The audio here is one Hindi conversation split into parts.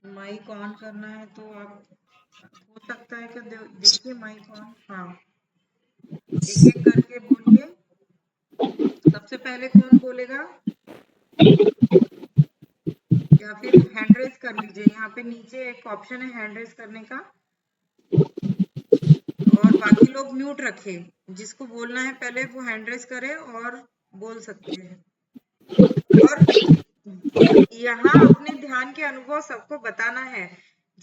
माइक ऑन करना है तो आप हो सकता है कि देखिए माइक ऑन। हाँ, एक एक करके बोलिए। सबसे पहले कौन बोलेगा? या फिर हैंड रेज कर लीजिए। यहाँ पे नीचे एक ऑप्शन है हैंड रेज करने का, और बाकी लोग म्यूट रखे। जिसको बोलना है पहले वो हैंड रेज करे और बोल सकते हैं। और यहाँ अपने ध्यान के अनुभव सबको बताना है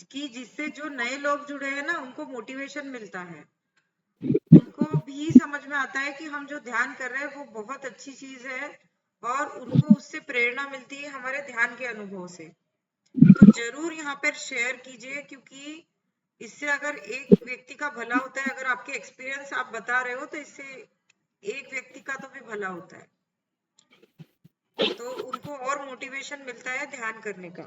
कि जिससे जो नए लोग जुड़े हैं ना, उनको मोटिवेशन मिलता है, उनको भी समझ में आता है कि हम जो ध्यान कर रहे हैं वो बहुत अच्छी चीज है, और उनको उससे प्रेरणा मिलती है हमारे ध्यान के अनुभव से। तो जरूर यहाँ पर शेयर कीजिए, क्योंकि इससे अगर एक व्यक्ति का भला होता है, अगर आपके एक्सपीरियंस आप बता रहे हो, तो इससे एक व्यक्ति का तो भी भला होता है, तो उनको और मोटिवेशन मिलता है ध्यान करने का।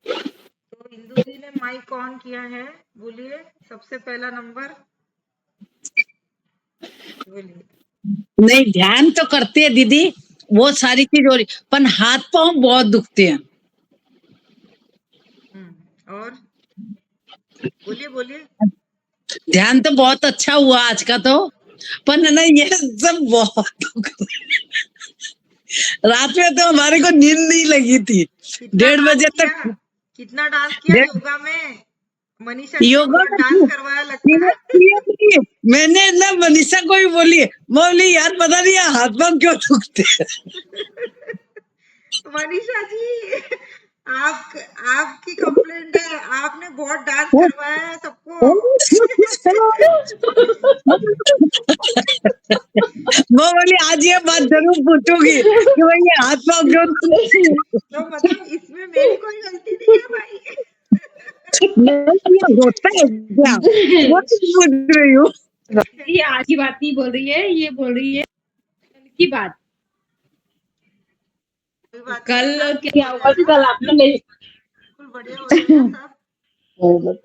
तो इंदु जी ने माइक ऑन किया है, बोलिए सबसे पहला नंबर बोलिए। नहीं, ध्यान तो करते हैं दीदी, वो सारी चीज हो रही, पर हाथ पांव बहुत दुखते हैं। और बोलिए बोलिए। ध्यान तो बहुत अच्छा हुआ आज का तो, पर है ना ये सब बहुत दुख रात में तो हमारे को नींद नहीं लगी थी, 1:30 बजे तक। कितना डांस किया योगा में? मनीषा जी योगा बहुत डांस करवाया लगता है। मैंने ना मनीषा को भी बोली यार पता नहीं हाथ पांव क्यों दुखते मनीषा जी, आपकी कंप्लेंट है, आपने बहुत डांस करवाया है सबको। वो बोली आज ये बात जरूर पूछूंगी कि भाई ये हाथ पांव क्यों तो मतलब इसमें मेरी कोई गलती नहीं है भाई। होता है क्या? वो पूछ रही हूँ। ये आज की बात नहीं बोल रही है, ये बोल रही है कल की बात। कल क्या हुआ कि कल आपने बिल्कुल बढ़िया हो जाएगा सब।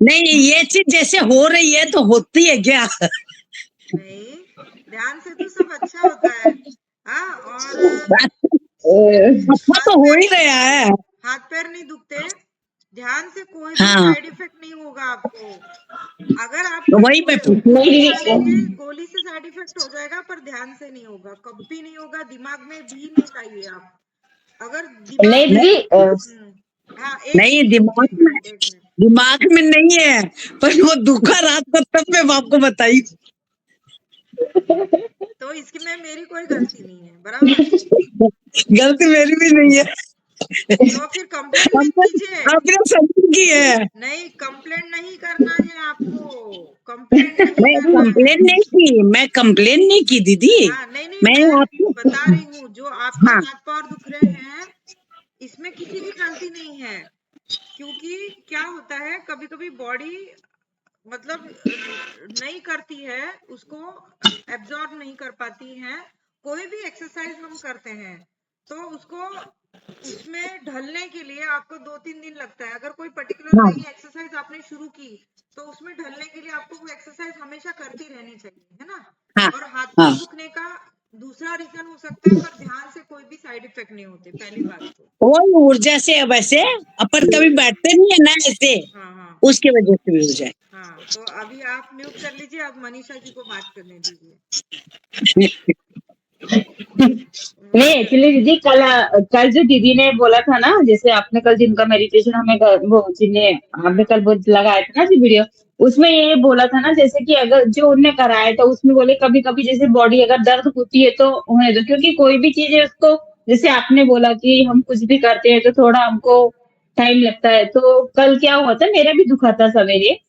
नहीं ये चीज जैसे हो रही है तो होती है क्या? नहीं, ध्यान से तो सब अच्छा होता है। हाँ, अच्छा तो हो ही रहा है। हाथ पैर नहीं दुखते, ध्यान से कोई भी साइड इफेक्ट नहीं होगा आपको। अगर आप वही गोली से साइड इफेक्ट हो जाएगा, पर ध्यान से नहीं होगा, कभी नहीं होगा। दिमाग में भी नहीं खाइए आप। अगर नहीं दिमाग में नहीं है, पर वो दुखा रात को तब मैं आपको बताई। तो इसमें मेरी कोई गलती नहीं है, बराबर? गलती मेरी भी नहीं है। तो फिर कंप्लेंट मत कीजिए। आपने समझ की है। नहीं, कंप्लेंट नहीं करना है आपको, कंप्लेंट नहीं करना है। मैं कंप्लेन नहीं की दीदी। नहीं, मैं आपको बता रही हूँ, जो आपके हाथ पैर दुख रहे हैं, इसमें किसी की गलती नहीं है। क्योंकि क्या होता है, कभी कभी बॉडी मतलब नहीं करती है, उसको एब्जॉर्ब नहीं कर पाती है। कोई भी एक्सरसाइज हम करते हैं तो उसको उसमें ढलने के लिए आपको 2-3 दिन लगता है। अगर कोई पर्टिकुलर नई एक्सरसाइज आपने शुरू की, तो उसमें ढलने के लिए आपको वो एक्सरसाइज हमेशा करती रहनी चाहिए, है ना? और हाथ पांव दुखने का दूसरा रीजन हो सकता है, पर ध्यान से कोई भी साइड इफेक्ट नहीं होते, पहली बात तो। वो ऊर्जा से वैसे अपन कभी बैठते नहीं है ना ऐसे, उसके वजह से भी हो जाए। हाँ, तो अभी आप म्यूट कर लीजिए, अब मनीषा जी को बात करने दीजिए। नहीं एक्चुअली दीदी कल जो दीदी ने बोला था ना, जैसे आपने कल जिनका मेडिटेशन हमें वो जिन्हें आपने कल वो लगाया था ना जी वीडियो, उसमें ये बोला था ना, जैसे कि अगर जो उनने कराया था उसमें बोले कभी कभी जैसे बॉडी अगर दर्द होती है तो होने दो, क्योंकि कोई भी चीज है उसको, जैसे आपने बोला कि हम कुछ भी करते हैं तो थोड़ा हमको टाइम लगता है। तो कल क्या हुआ था, मेरा भी दुखा था सवेरे।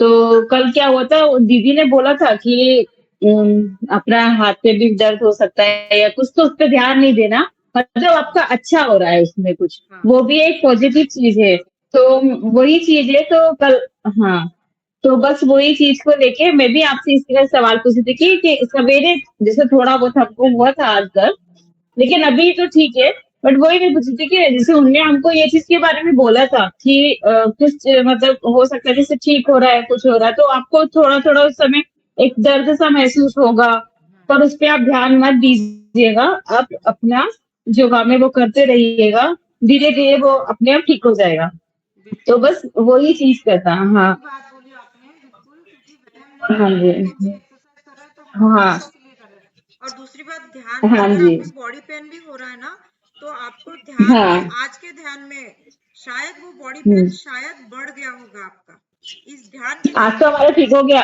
तो कल क्या हुआ था, दीदी ने बोला था कि अपना हाथ पे भी दर्द हो सकता है या कुछ, तो उस पर ध्यान नहीं देना, मतलब आपका अच्छा हो रहा है उसमें कुछ, वो भी एक पॉजिटिव चीज है। तो वही चीज है। तो कल हाँ, तो बस वही चीज को लेके मैं भी आपसे इसी का सवाल पूछ रही थी कि सवेरे जैसे थोड़ा बहुत हमको हुआ था आज दर्द, लेकिन अभी तो ठीक है। बट वही मैं पूछ रही थी कि जैसे उनने हमको ये चीज के बारे में बोला था कि कुछ मतलब हो सकता है जैसे ठीक हो रहा है, कुछ हो रहा है, तो आपको थोड़ा थोड़ा उस समय एक दर्द सा महसूस होगा, पर उस पर आप ध्यान मत दीजिएगा। आप अपना जो काम है वो करते रहिएगा, धीरे धीरे वो अपने आप ठीक हो जाएगा। तो बिल्कुल बस वही चीज करता। हाँ। सही बात बोली आपने, बिल्कुल, क्योंकि व्यायाम नहीं हाँ कर रहे जी। हैं तो भी एक्सरसाइज कर रहे हैं तो हम हाँ। बच्चों के लिए कर रहे हैं। और दूसरी बात, ध्यान, हाँ अगर जी। आपको बॉडी पेन भी हो रहा है ना, तो आपको ध्यान में, हाँ। आज के ध्यान में शायद वो बॉडी पेन हम्म। शायद बढ़ गया होगा आपका, इस ध्यान के आज तो चक्कर हमारा में। ठीक हो गया।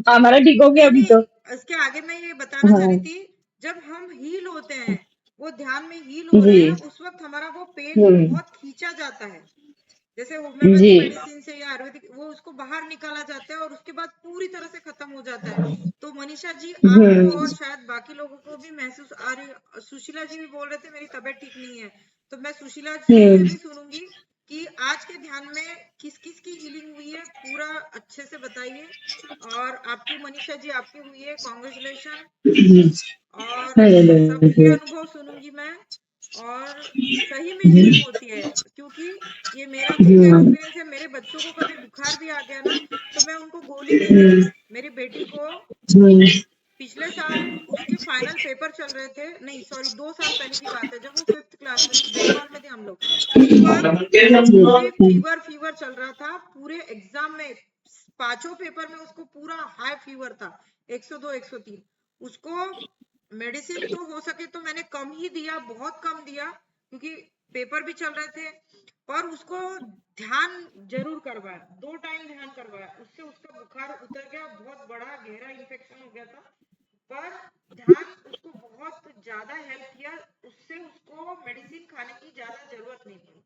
हमारा ठीक हो गया नहीं अभी नहीं, तो। इसके आगे मैं ये बताना चाह रही हाँ थी, जब हम हील होते हैं, वो ध्यान में हील हो रहे जी। हैं, उस वक्त हमारा वो पेन हम्म। बहुत खींचा जाता है, जैसे होम्योपैथिक जी। मेडिसिन से या आयुर्वेदिक, वो उसको बाहर निकाला जाता है और उसके बाद पूरी तरह से खत्म हो जाता है। तो मनीषा जी, आपको और हम्म। शायद बाकी लोगों को भी महसूस आ रही, सुशीला जी भी बोल रहे थे मेरी तबीयत ठीक नहीं है, तो मैं सुशीला जी से हम्म। भी सुनूंगी कि आज के ध्यान में किस किस की हीलिंग हुई है, पूरा अच्छे से बताइए। और आपकी, मनीषा जी, आपकी हुई है, कॉन्ग्रेचुलेशन। और सबके अनुभव सुनूंगी मैं, और सही में हीलिंग होती है, क्योंकि ये मेरा खुद का एक्सपीरियंस है। मेरे बच्चों को कभी बुखार भी आ गया ना, तो मैं उनको गोली नहीं देती। मेरी बेटी को पिछले साल उसके फाइनल पेपर चल रहे थे, नहीं सॉरी, 2 साल पहले की बात है, जब वो 5th क्लास में थी, बंगाल में थे हम लोग, उस वक्त पूरे फीवर चल रहा था, पूरे एग्जाम में 5 पेपर में उसको पूरा हाई फीवर था, 102 103। उसको मेडिसिन तो हो सके तो मैंने कम ही दिया, बहुत कम दिया, क्योंकि पेपर भी चल रहे थे, पर उसको ध्यान जरूर करवाया, 2 टाइम ध्यान करवाया, उससे उसका बुखार उतर गया, बहुत बड़ा गहरा इन्फेक्शन हो गया था, पर ध्यान उसको बहुत ज्यादा हेल्प किया, उससे उसको मेडिसिन खाने की ज्यादा जरूरत नहीं पड़ी।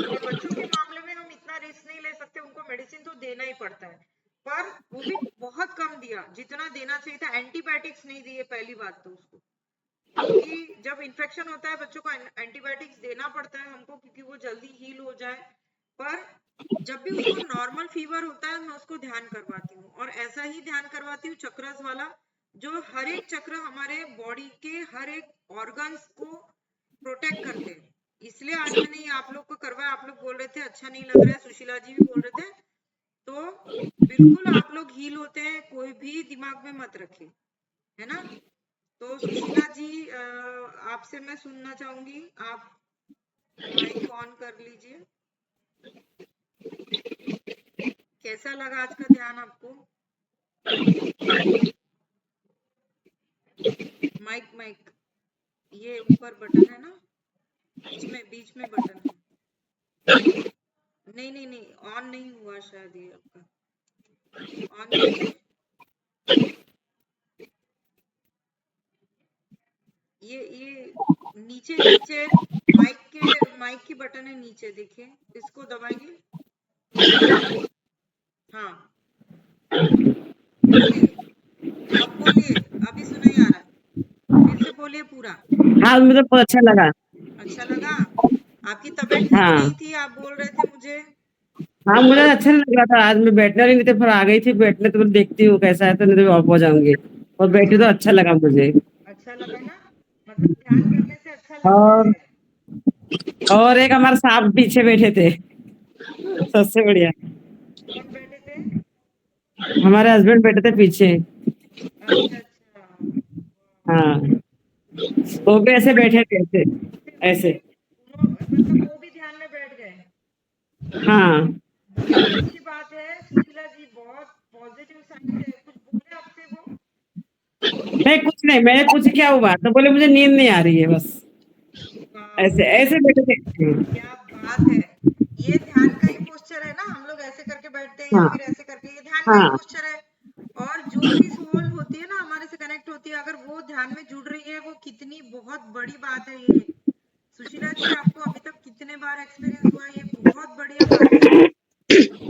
और बच्चों के मामले में हम इतना रिस्क नहीं ले सकते, उनको मेडिसिन तो देना ही पड़ता है, पर वो भी बहुत कम दिया, जितना देना चाहिए था। एंटीबायोटिक्स नहीं दिए, पहली बात तो उसको, क्योंकि जब इन्फेक्शन होता है बच्चों को एंटीबायोटिक्स देना पड़ता है हमको, क्योंकि वो जल्दी हील हो जाए। पर जब भी उसको नॉर्मल फीवर होता है, मैं उसको ध्यान करवाती हूँ, और ऐसा ही ध्यान करवाती हूँ चक्रस वाला, जो हर एक चक्र हमारे बॉडी के हर एक ऑर्गन्स को प्रोटेक्ट करते हैं। इसलिए आज मैंने ये आप लोग को करवाया। आप लोग बोल रहे थे अच्छा नहीं लग रहा है, सुशीला जी भी बोल रहे थे, तो बिल्कुल आप लोग हील होते हैं, कोई भी दिमाग में मत रखिए, है ना। तो सुशीला जी, आपसे मैं सुनना चाहूंगी, आप माइक ऑन कर लीजिए। कैसा लगा आज का ध्यान आपको? माइक, ये ऊपर बटन है ना, बीच में बटन है। नहीं नहीं नहीं, ऑन नहीं हुआ शायद, ये आपका ऑन कीजिए। ये नीचे नीचे माइक की बटन है नीचे, देखिए, इसको दबाइए। हाँ, बोलिए, अब बोलिए, अभी सुनाई आ रहा है, फिर से बोलिए पूरा। हाँ मुझे बहुत अच्छा लगा। अच्छा लगा? आपकी तबीयत ठीक हाँ नहीं थी, आप बोल रहे थे मुझे। हाँ मुझे अच्छा नहीं लग रहा था, आज मैं बैठने वाली नहीं थी, फिर आ गई थी बैठने, तो मैं देखती हूँ कैसा है, तो नहीं तो ऑफ हो जाऊंगी, और बैठी तो अच्छा लगा मुझे। अच्छा लगा ना, मतलब ध्यान करने से अच्छा लगता और है। और एक हमारे साहब पीछे बैठे थे, सबसे बढ़िया, कौन बैठे थे? हमारे हस्बैंड बैठे थे पीछे। अच्छा अच्छा। हाँ वो भी ऐसे बैठे थे, ऐसे ऐसे। मतलब वो भी ध्यान में बैठ गए। हाँ बहुत अच्छी बात है सुशीला जी, बहुत पॉजिटिव साइड है। कुछ बोले आपसे वो? नहीं कुछ नहीं, मैंने पूछा क्या हुआ, तो बोले मुझे नींद नहीं आ रही है बस, वाह, ऐसे ऐसे बैठे थे। क्या बात है। ये ध्यान का ही पोस्चर है ना, हम लोग ऐसे करके बैठते हैं या हाँ फिर ऐसे करके, ये ध्यान का ही हाँ पोस्चर है। और जो भी सोल होती है ना, हमारे से कनेक्ट होती है, अगर वो ध्यान में जुड़ रही है, वो कितनी बहुत बड़ी बात है ये। सुशीला जी, आपको अभी तक कितने बार एक्सपीरियंस हुआ, ये बहुत बढ़िया बात है,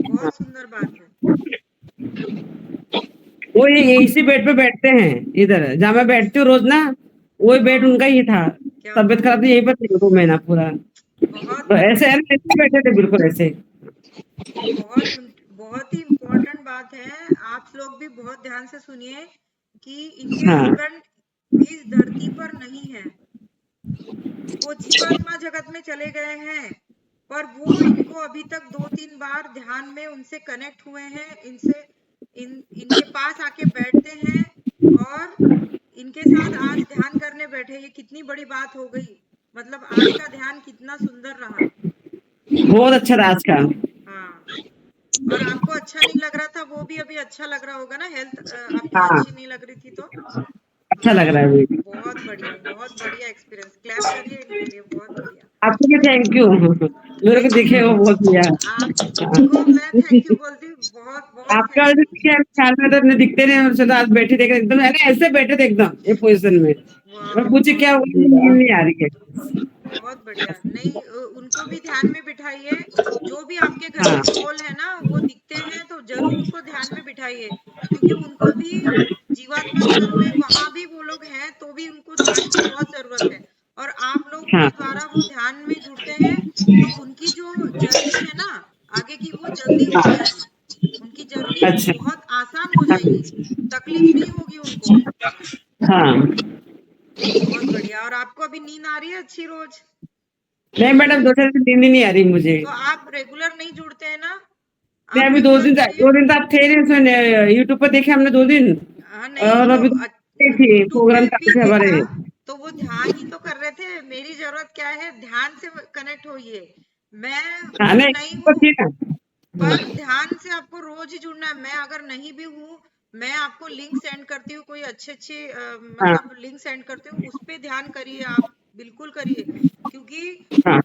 बहुत सुंदर बात है। वो ये इसी बेड पे बैठते हैं, इधर जहाँ मैं बैठती हूँ रोज ना, वही बेड उनका ही था। क्या तबीयत खराब थी, यहीं पर थी 2 महीना पूरा, बहुत तो ऐसे ऐसे बैठे थे बिल्कुल ऐसे। बहुत बहुत ही इम्पोर्टेंट बात है, आप लोग भी बहुत ध्यान से सुनिए, कि इनके हाँ हस्बैंड इस धरती पर नहीं है, वो जीवात्मा जगत में चले गए हैं, पर वो इनको अभी तक 2-3 बार ध्यान में उनसे कनेक्ट हुए हैं, इनके पास आके बैठते हैं, और इनके साथ आज ध्यान करने बैठे, ये कितनी बड़ी बात हो गई। मतलब आज का ध्यान कितना सुंदर रहा। बहुत अच्छा रहा आज का। हाँ, और आपको अच्छा नहीं लग रहा था वो भी अभी अच्छा लग रहा होगा ना, हेल्थ आपकी हाँ, अच्छी नहीं लग रही थी तो। अच्छा लग रहा है अभी। बहुत बढ़िया एक्सपीरियंस, क्लैप करिए इनके लिए, बहुत बढ़िया। आपको भी थैंक यू। मेरे को थैंक दिखे वो यू, बहुत दिया। आपको मैं थैंक यू बोलती हूँ, बहुत बहुत आपका थैंक वैसे यू। दिखे ख्याल में तो इतने दिखते नहीं हैं, चलो आज बैठे देखे एकदम अरे ऐसे बैठे थे एकदम ये पोजीशन में। मैं वाह पूछी वाह, क्या हुआ, नींद नहीं आ रही है। बहुत बढ़िया। नहीं उनको भी ध्यान में बिठाइए, जो भी आपके घर हाँ में सोल है ना वो दिखते हैं तो जरूर उनको ध्यान में बिठाइए, क्योंकि उनको भी जीवात्मा स्थल में वहां भी वो लोग हैं तो भी उनको ध्यान की बहुत जरूरत है। और आप लोग हाँ के द्वारा वो ध्यान में जुड़ते हैं तो उनकी जो जर्नी है ना आगे की, वो जल्दी हो जाएगी। उनकी जर्नी अच्छा। बहुत आसान हो जाएगी, तकलीफ नहीं होगी उनको। हाँ बहुत बढ़िया। और आपको अभी नींद आ रही है अच्छी रोज? नहीं मैडम, 2 दिन से नींद ही नहीं आ रही मुझे। तो आप रेगुलर नहीं जुड़ते हैं ना? मैं आप अभी रेगुलर जुड़िए। 2 दिन तो आप थे नहीं उसमें, यूट्यूब पर देखे हमने 2 दिन। हाँ नहीं और तो अभी तो नहीं थी, यूट्यूब प्रोग्राम पे भी चालू थे हमारे। देखा तो वो ध्यान ही तो कर रहे थे। मेरी जरूरत क्या है, ध्यान से कनेक्ट होइए। मैं हाँ हूँ नहीं नहीं तो हूँ, थी ना। हाँ पर ध्यान से आपको रोज ही जुड़ना है। मैं अगर नहीं भी हूँ, मैं आपको लिंक सेंड करती हूँ, कोई अच्छे अच्छे हाँ मतलब लिंक सेंड करती हूँ, उस पे ध्यान करिए आप, बिल्कुल करिए। क्योंकि हाँ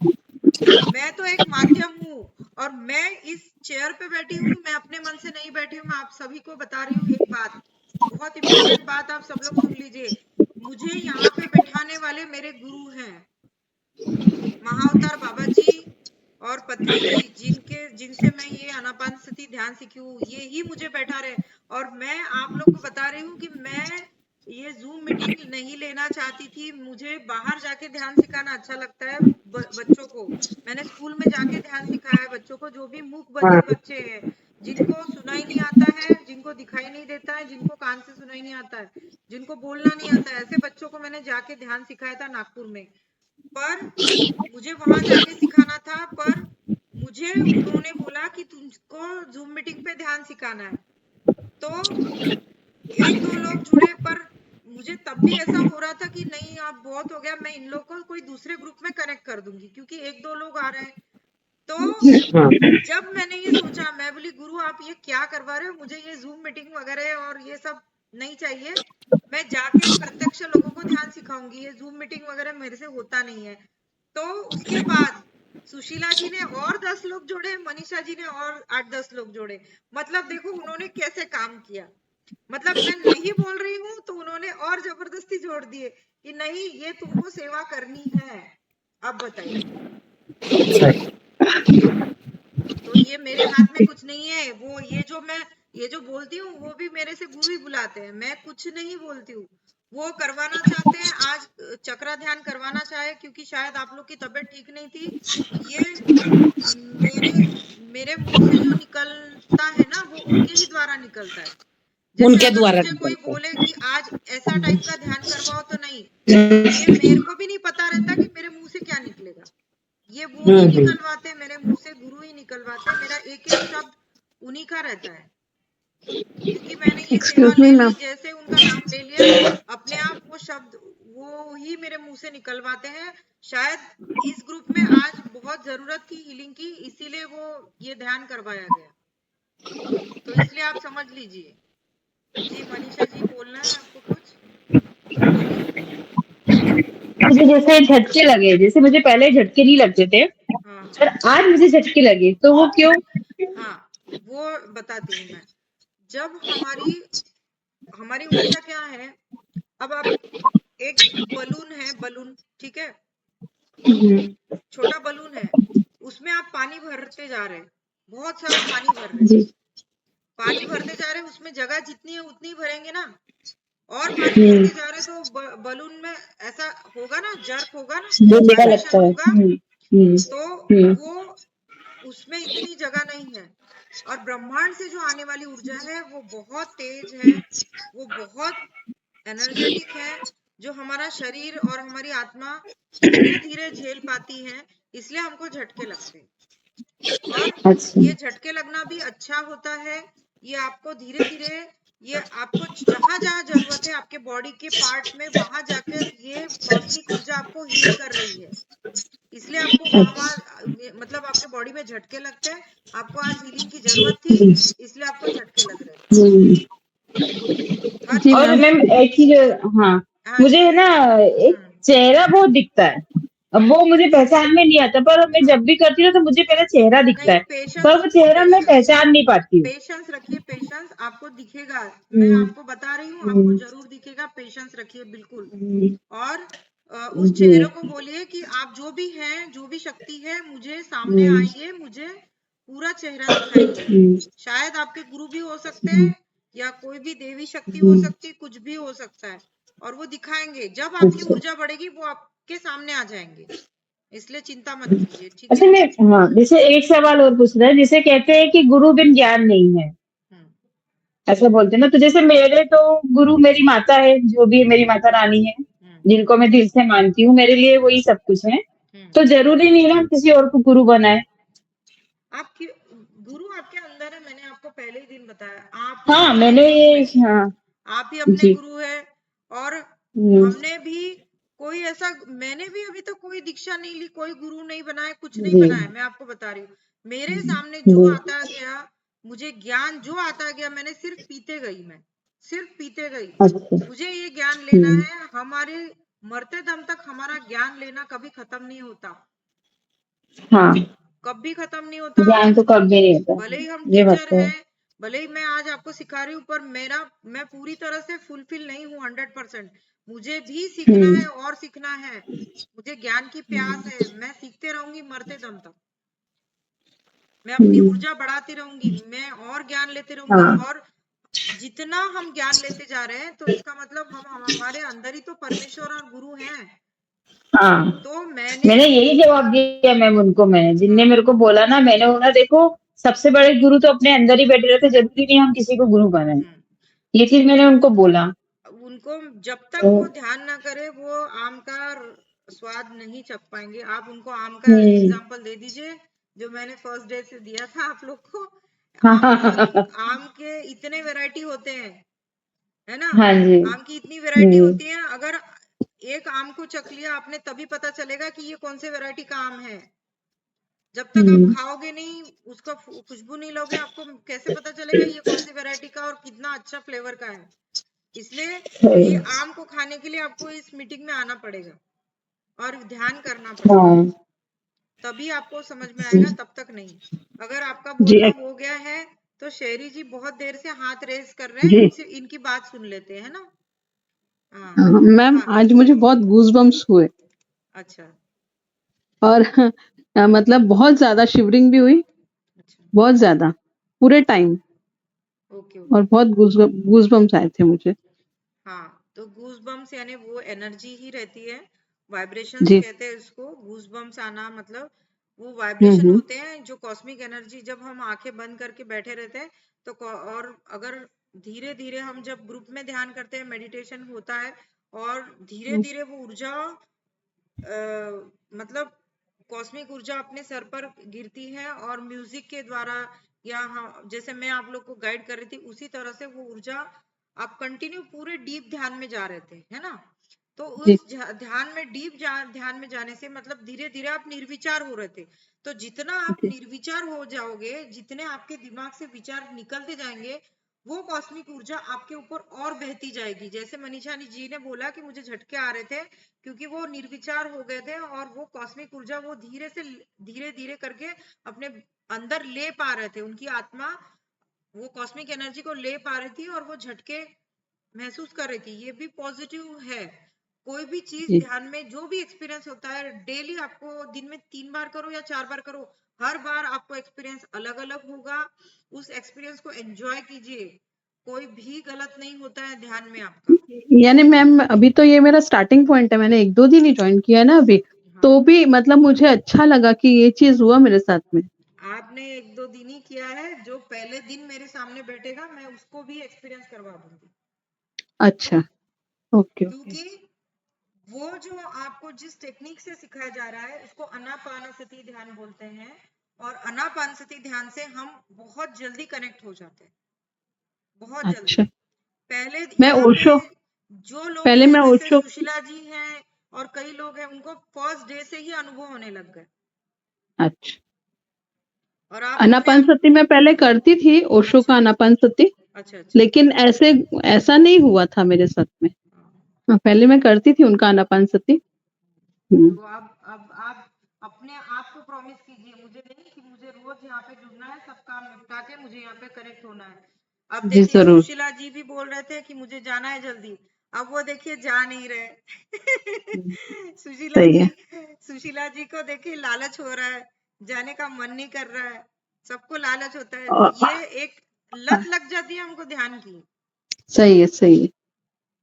मैं तो एक माध्यम हूँ, और मैं इस चेयर पे बैठी हूँ, मैं अपने मन से नहीं बैठी हूँ। मैं आप सभी को बता रही हूँ एक बात, बहुत इंपॉर्टेंट बात, आप सब लोग सुन लीजिए। मुझे यहाँ पे बैठाने वाले मेरे गुरु हैं, महाअवतार बाबा जी और पत्री जी, जिनसे मैं ये आनापानसती ध्यान सीखी हूँ, ये ही मुझे बैठा रहे। और मैं आप लोग को बता रही हूँ कि मैं ये जूम मीटिंग नहीं लेना चाहती थी। मुझे बाहर जाके ध्यान सिखाना अच्छा लगता है बच्चों को। मैंने स्कूल में जाके ध्यान सिखाया है बच्चों को, जो भी मूक हाँ बधिर बच्चे हैं, जिनको सुनाई नहीं आता है, जिनको दिखाई नहीं देता है, जिनको कान से सुनाई नहीं आता है, जिनको बोलना नहीं आता है, ऐसे बच्चों को मैंने जाके ध्यान सिखाया था नागपुर में। पर मुझे वहां जाके सिखाना था, पर मुझे उन्होंने बोला कि तुमको जूम मीटिंग पे ध्यान सिखाना है। तो एक दो लोग जुड़े, पर मुझे तब भी ऐसा हो रहा था कि नहीं अब बहुत हो गया, मैं इन लोगों को कोई दूसरे ग्रुप में कनेक्ट कर दूंगी, क्योंकि एक दो लोग आ रहे हैं। तो हाँ जब मैंने ये सोचा, मैं बोली गुरु आप ये क्या करवा रहे हो, मुझे ये जूम मीटिंग वगैरह और ये सब नहीं चाहिए। मैं जाके प्रत्यक्ष लोगों को ध्यान सिखाऊंगी, ये जूम मीटिंग वगैरह मेरे से होता नहीं है। तो उसके बाद सुशीला जी ने और 10 लोग जोड़े, मनीषा जी ने और 8-10 लोग जोड़े। मतलब देखो उन्होंने कैसे काम किया। मतलब मैं नहीं बोल रही हूँ तो उन्होंने और जबरदस्ती जोड़ दिए कि नहीं ये तुमको सेवा करनी है। अब बताइए, तो ये मेरे हाथ में कुछ नहीं है। वो ये जो बोलती हूँ वो भी मेरे से गुरु ही बुलाते हैं, मैं कुछ नहीं बोलती हूँ। वो करवाना चाहते हैं, आज चक्रा ध्यान करवाना चाहे, क्योंकि शायद आप लोग की तबीयत ठीक नहीं थी। ये मेरे मेरे मुंह से जो निकलता है ना वो उनके ही द्वारा निकलता है। जैसे उनके अगर द्वारा मुझे कोई निकलते बोले कि आज ऐसा टाइप का ध्यान करवाओ, तो नहीं, ये मेरे को भी नहीं पता रहता कि मेरे मुंह से क्या निकलेगा। ये वो ही हम्म। निकलवाते हैं मेरे मुंह से, गुरु ही निकलवाते हैं। मेरा एक एक शब्द उन्हीं का रहता है, क्योंकि मैंने ये सेवा एक्सक्यूज मी ले ली, मैम। जैसे उनका नाम ले लिया, अपने आप वो शब्द वो ही मेरे मुंह से निकलवाते हैं। शायद इस ग्रुप में आज बहुत जरूरत थी हीलिंग की, इसीलिए वो ये ध्यान करवाया गया। तो इसलिए आप समझ लीजिए। जी मनीषा जी, बोलना है आपको कुछ, बोलिए। मुझे जैसे झटके लगे, जैसे मुझे पहले झटके नहीं लगते थे, हाँ पर हाँ आज मुझे झटके लगे, तो वो क्यों? हाँ, वो बताती हूँ मैं। जब हमारी हमारी ऊर्जा क्या है, अब आप एक बलून है, बलून ठीक है, छोटा बलून है, उसमें आप पानी भरते जा रहे हैं, बहुत सारा पानी भर रहे हैं, जी। पानी भरते जा रहे हैं, उसमें जगह जितनी है उतनी भरेंगे ना, और पानी हम्म। भरते जा रहे हैं तो बलून में ऐसा होगा ना, जर्क होगा ना, डूबने वाइब्रेशन लगता है। होगा। हम्म। तो हम्म। वो उसमें इतनी जगह नहीं है। और ब्रह्मांड से जो आने वाली ऊर्जा है वो बहुत तेज है, वो बहुत एनर्जेटिक है, जो हमारा शरीर और हमारी आत्मा धीरे धीरे झेल पाती है, इसलिए हमको झटके लगते हैं। और अच्छा। ये झटके लगना भी अच्छा होता है, ये आपको धीरे धीरे ये आपको जहां जहां जरूरत है आपके बॉडी के पार्ट में, वहां जाकर ये कॉस्मिक ऊर्जा आपको हील कर रही है। इसलिए आपको वहां मतलब आपके बॉडी में झटके लगते हैं। आपको आज हीलिंग की जरूरत थी, इसलिए आपको झटके लग रहे थे। हम्म। हर जी और मैम। मैम एक चीज, हाँ, हाँ मुझे जी। है ना एक चेहरा बहुत दिखता है। अब वो मुझे पहचान में नहीं आता, पर मैं हाँ जब भी करती हूँ तो मुझे मेरा चेहरा दिखता नहीं, है, पेशेंस पर वो रखिए, चेहरा मैं पहचान नहीं पाती हूँ। पेशेंस रखिए, पेशेंस आपको दिखेगा। मैं हम्म। आपको बता रही हूँ, आपको हम्म। जरूर दिखेगा। पेशेंस रखिए बिल्कुल। हम्म। और उस जी। चेहरे को बोलिए कि आप जो भी हैं, जो भी शक्ति है, मुझे सामने हम्म। आइए, मुझे पूरा चेहरा दिखाइए। हम्म। शायद आपके गुरु भी हो सकते हम्म। हैं, या कोई भी देवी शक्ति हो हम्म। सकती है, कुछ भी हो सकता है। और वो दिखाएंगे, जब आपकी अच्छा। ऊर्जा बढ़ेगी वो आपके सामने आ जाएंगे। इसलिए चिंता मत कीजिए, ठीक अच्छा है। मैं, हाँ, जैसे एक सवाल और पूछना है, जैसे कहते हैं कि गुरु बिन ज्ञान नहीं है, हम्म, ऐसा बोलते हैं ना, तो जैसे मेरे तो गुरु मेरी माता है, जो भी मेरी माता रानी है, हम्म, जिनको मैं दिल से मानती हूँ, मेरे लिए वही सब कुछ है। हम्म। तो जरूरी नहीं ना हम किसी और को गुरु बनाए। आपकी गुरु आपके अंदर है, मैंने आपको पहले ही दिन बताया। आप ही हाँ अपने मैंने गुरु ये, हैं, हाँ। आप ही अपने जी। गुरु है। और हम्म। हमने भी कोई ऐसा, मैंने भी अभी तक कोई दीक्षा नहीं ली, कोई गुरु नहीं बनाया, कुछ नहीं जी। बनाया। मैं आपको बता रही हूँ, मेरे सामने जो जी। आता गया, मुझे ज्ञान जो आता गया, मैंने सिर्फ पीते गई। मैं सिर्फ पीते गई। अच्छा। मुझे ये ज्ञान लेना हम्म। है। हमारे मरते दम तक हमारा ज्ञान लेना कभी खत्म नहीं होता, हाँ, कभी खत्म नहीं होता। ज्ञान तो कभी नहीं होता। भले ही हम ये बात टीचर तो है। हैं, भले ही मैं आज आपको सिखा रही हूँ, पर मैं पूरी तरह से फुलफिल नहीं हूँ 100%। मुझे भी सीखना हम्म। है और सीखना है। मुझे ज्ञान की प्यास है, मैं सीखते रहूंगी मरते दम तक। मैं अपनी हम्म। ऊर्जा बढ़ाती रहूंगी, मैं और ज्ञान लेते रहूंगी। हाँ। और जितना हम ज्ञान लेते जा रहे हैं, तो इसका मतलब हम हमारे अंदर ही तो परमेश्वर और गुरु हैं। हाँ, तो मैंने, मैंने यही जवाब दिया मैम उनको, मैंने जिनने हाँ, मेरे को बोला ना, मैंने बोला देखो, सबसे बड़े गुरु तो अपने अंदर ही बैठे रहते, जरूरी नहीं हम किसी को गुरु बनाए। हम्म, ये चीज मैंने उनको बोला। उनको जब तक तो वो ध्यान ना करे, वो आम का स्वाद नहीं चख पाएंगे। आप उनको आम का हम्म। एग्जाम्पल दे दीजिए, जो मैंने फर्स्ट डे से दिया था आप लोग को। आम हाँ आम के इतने वैरायटी होते हैं, है ना। जी। आम की इतनी वैरायटी हम्म। होती है, अगर एक आम को चख लिया आपने, तभी पता चलेगा कि ये कौन से वैरायटी का आम है। जब तक आप हम्म। खाओगे नहीं, उसका खुशबू नहीं लोगे, आपको कैसे पता चलेगा ये कौन सी वैरायटी का और कितना अच्छा फ्लेवर का है। इसलिए ये सही। आम को खाने के लिए आपको इस मीटिंग में आना पड़ेगा और ध्यान करना पड़ेगा, हाँ तभी आपको समझ में आएगा, तब तक नहीं। अगर आपका जी। बोलना हो गया है, तो शेरी जी बहुत देर से हाथ रेस कर रहे हैं, जी। इनसे इनकी बात सुन लेते हैं ना। हाँ, मैम हाँ, आज मुझे बहुत गूज़बम्प्स हुए अच्छा, और मतलब बहुत ज्यादा शिवरिंग भी हुई, अच्छा, बहुत ज्यादा, पूरे टाइम, ओके, और ओके। बहुत गूज़बम्प्स आए थे मुझे। हाँ, तो गूज बम्स यानी वो एनर्जी ही रहती है, वाइब्रेशंस जी। कहते हैं उसको। गूज बम्स आना मतलब वो वाइब्रेशन हम्म। होते हैं, जो कॉस्मिक एनर्जी, जब हम आंखें बंद करके बैठे रहते हैं, तो और अगर धीरे धीरे हम जब ग्रुप में ध्यान करते हैं, मेडिटेशन होता है, और धीरे धीरे वो ऊर्जा मतलब कॉस्मिक ऊर्जा अपने सर पर गिरती है, और म्यूजिक के द्वारा, या हाँ, जैसे मैं आप लोग को गाइड कर रही थी, उसी तरह से वो ऊर्जा आप कंटिन्यू पूरे डीप ध्यान में जा रहे थे, है ना। तो जी। उस ध्यान में ध्यान में जाने से मतलब धीरे धीरे आप निर्विचार हो रहे थे। तो जितना आप जी। निर्विचार हो जाओगे, जितने आपके दिमाग से विचार निकलते जाएंगे, वो कॉस्मिक ऊर्जा आपके ऊपर और बहती जाएगी। जैसे मनीषा जी ने बोला कि मुझे झटके आ रहे थे, क्योंकि वो निर्विचार हो गए थे, और वो कॉस्मिक ऊर्जा वो धीरे धीरे करके अपने अंदर ले पा रहे थे। उनकी आत्मा वो कॉस्मिक एनर्जी को ले पा रही थी, और वो झटके महसूस कर रही थी। ये भी पॉजिटिव है। कोई भी चीज जी। ध्यान में जो भी एक्सपीरियंस होता है, डेली आपको दिन में 3 बार करो या 4 बार करो, हर बार आपको एक्सपीरियंस अलग अलग होगा। उस एक्सपीरियंस को एंजॉय कीजिए। कोई भी गलत नहीं होता है ध्यान में आपका। यानी मैम अभी तो ये मेरा स्टार्टिंग पॉइंट है, मैंने 1-2 दिन ही ज्वाइन किया है ना अभी, हाँ, तो भी मतलब मुझे अच्छा लगा कि ये चीज हुआ मेरे साथ में। आपने 1-2 दिन ही किया है। जो पहले दिन मेरे सामने बैठेगा, मैं उसको भी एक्सपीरियंस करवा दूंगी, अच्छा। Okay okay. क्योंकि वो जो आपको जिस टेक्निक से सिखाया जा रहा है, उसको अनापानसति ध्यान बोलते हैं। और अनापानसति ध्यान से हम बहुत जल्दी कनेक्ट हो जाते हैं, बहुत जल्दी। अच्छा। पहले मैं यहाँ ओशो पे जो लोग पहले हैं मैं जैसे ओशो सुशीला जी हैं और कई लोग हैं, उनको फर्स्ट डे से ही अनुभव होने लग गए। अच्छा और आप अपने आनापानसती मैं पहले करती थी, ओशो का अच्छा आनापानसती, अच्छा अच्छा लेकिन ऐसा नहीं हुआ था मेरे साथ में। हाँ। हाँ, पहले मैं करती थी उनका आनापानसती। तो अब आप अपने आप को प्रॉमिस कीजिए, मुझे नहीं कि मुझे रोज यहाँ पे जुड़ना है, सब काम निपटा के मुझे यहाँ पे कनेक्ट होना है। अब जी देखिए जरूर। सुशीला जी भी बोल रहे थे कि मुझे जाना है जल्दी, अब वो देखिए जा नहीं रहे। सही है। सुशीला जी को देखिए लालच हो रहा है, जाने का मन नहीं कर रहा है, सबको लालच होता है, और, ये एक लत लग जाती है हमको ध्यान की। सही है सही है।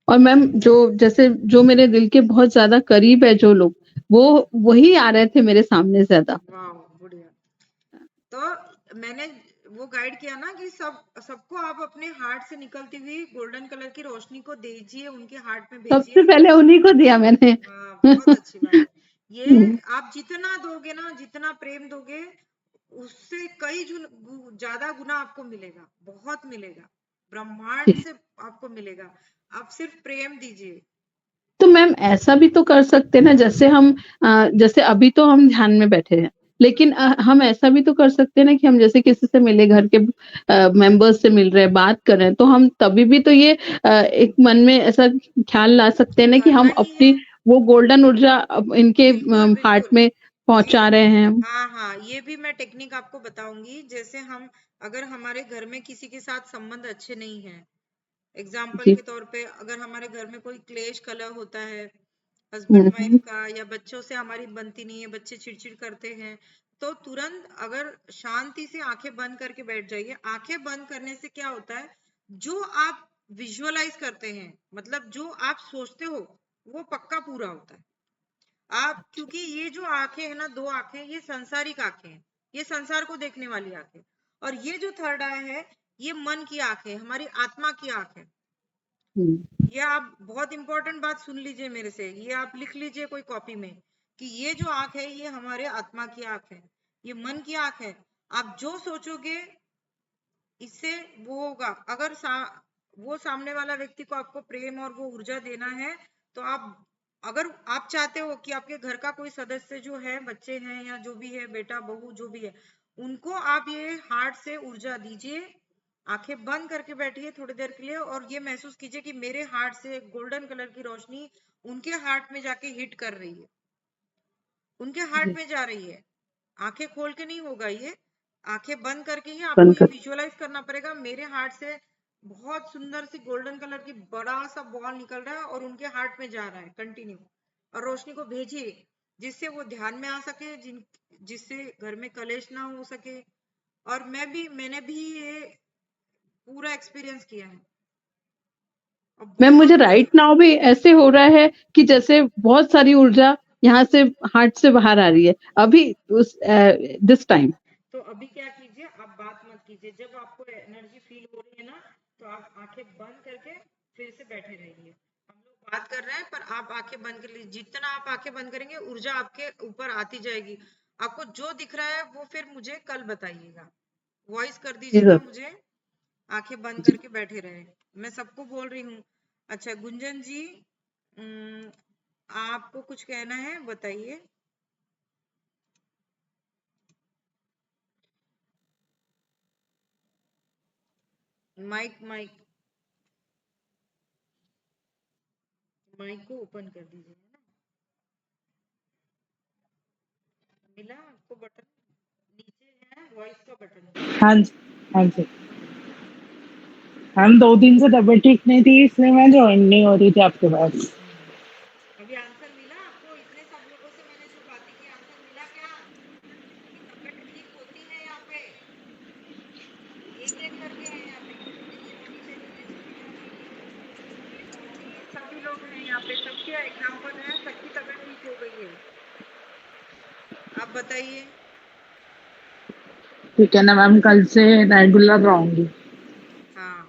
और मैम जो मेरे दिल के बहुत ज्यादा करीब है जो लोग, वो वही आ रहे थे मेरे सामने ज्यादा। वाह बढ़िया। तो मैंने वो गाइड किया ना कि सबको आप अपने हार्ट से निकलती हुई गोल्डन कलर की रोशनी को दीजिए, उनके हार्ट में सबसे भेजिए। पहले उन्हीं को दिया मैंने। बहुत अच्छी बात है। ये आप जितना दोगे ना, जितना प्रेम दोगे, उससे कई ज्यादा गुना आपको मिलेगा, बहुत मिलेगा, ब्रह्मांड से आपको मिलेगा। आप सिर्फ प्रेम दीजिए। तो मैम ऐसा भी तो कर सकते हैं ना, जैसे अभी तो हम ध्यान में बैठे हैं, लेकिन हम ऐसा भी तो कर सकते हैं ना कि हम जैसे किसी से मिले, घर के मेंबर्स से मिल रहे हैं, बात कर रहे हैं, तो हम तभी भी तो ये एक मन में ऐसा ख्याल ला सकते हैं ना कि करना हम ही है, अपनी वो गोल्डन ऊर्जा इनके बिल्कुल हार्ट बिल्कुल में पहुंचा रहे हैं। हाँ हाँ, ये भी मैं टेक्निक आपको बताऊंगी। जैसे हम अगर हमारे घर में किसी के साथ संबंध अच्छे नहीं है, एग्जाम्पल जी। के तौर पे अगर हमारे घर में कोई क्लेश कलह होता है हस्बैंड वाइफ का, या बच्चों से हमारी बनती नहीं है, बच्चे चिड़चिड़ करते हैं, तो तुरंत अगर शांति से आंखें बंद करके बैठ जाइए। आंखें बंद करने से क्या होता है, जो आप विजुअलाइज करते हैं, मतलब जो आप सोचते हो, वो पक्का पूरा होता है। आप क्योंकि ये जो आंखें है ना, दो आंखें, ये संसारिक आंखें हैं, ये संसार को देखने वाली आंखें। और ये जो थर्ड आई है, ये मन की आंखें, हमारी आत्मा की आंखें। ये आप बहुत इंपॉर्टेंट बात सुन लीजिए मेरे से, ये आप लिख लीजिए कोई कॉपी में, कि ये जो आंख है ये हमारे आत्मा की आंख है, ये मन की आंख है। आप जो सोचोगे इससे वो होगा। अगर वो सामने वाला व्यक्ति को आपको प्रेम और वो ऊर्जा देना है, तो अगर आप चाहते हो कि आपके घर का कोई सदस्य जो है, बच्चे हैं या जो भी है, बेटा बहू जो भी है, उनको आप ये हार्ट से ऊर्जा दीजिए। आंखें बंद करके बैठिए थोड़ी देर के लिए और ये महसूस कीजिए कि मेरे हार्ट से गोल्डन कलर की रोशनी उनके हार्ट में जाके हिट कर रही है, उनके हार्ट में जा रही है। आंखें खोल के नहीं होगा ये, आंखें बंद करके ही आपको ये विजुअलाइज करना पड़ेगा। मेरे हार्ट से बहुत सुंदर सी गोल्डन कलर की बड़ा सा बॉल निकल रहा है और उनके हार्ट में जा रहा है कंटिन्यू, और रोशनी को भेजिए जिससे वो ध्यान में आ सके, जिससे घर में कलेश ना हो सके। और मैंने भी ये पूरा एक्सपीरियंस किया है। मैम मुझे राइट नाउ भी ऐसे हो रहा है कि जैसे बहुत सारी ऊर्जा यहाँ से हार्ट से बाहर आ रही है अभी दिस टाइम। तो अभी क्या कीजिए, आप बात मत कीजिए। जब आपको एनर्जी फील हो रही है ना, तो आप आंखें बंद करके फिर से बैठे रहिए। हम लोग बात कर रहे हैं पर आप आंखें बंद कर लीजिए। जितना आप आंखें बंद करेंगे, ऊर्जा आपके ऊपर आती जाएगी। आपको जो दिख रहा है वो फिर मुझे कल बताइएगा, वॉइस कर दीजिएगा मुझे। आंखें बंद करके बैठे रहे, मैं सबको बोल रही हूँ। अच्छा गुंजन जी, आपको कुछ कहना है, बताइए। माइक माइक माइक को ओपन कर दीजिए ना। मिला आपको बटन, नीचे है वॉइस का बटन। हाँ जी हाँ जी। हम 2 दिन से तबीयत ठीक नहीं थी, इसलिए मैं ज्वाइन नहीं हो रही थी आपके पास। अभी आंसर मिला आपको? इतने सब लोगों से मैंने जो बातें की, आंसर मिला क्या कि तबीयत ठीक होती है यहाँ पे? एक एक करके है यहाँ पे, जिसको होनी चाहिए, जिसको नहीं होनी, ये स्वाति सभी लोग हैं यहाँ पे, सबके एग्जाम्पल है, सबकी तबीयत ठीक हो गई है। आप बताइए। ठीक है ना मैम, कल से रेगुलर रहूंगी। हाँ,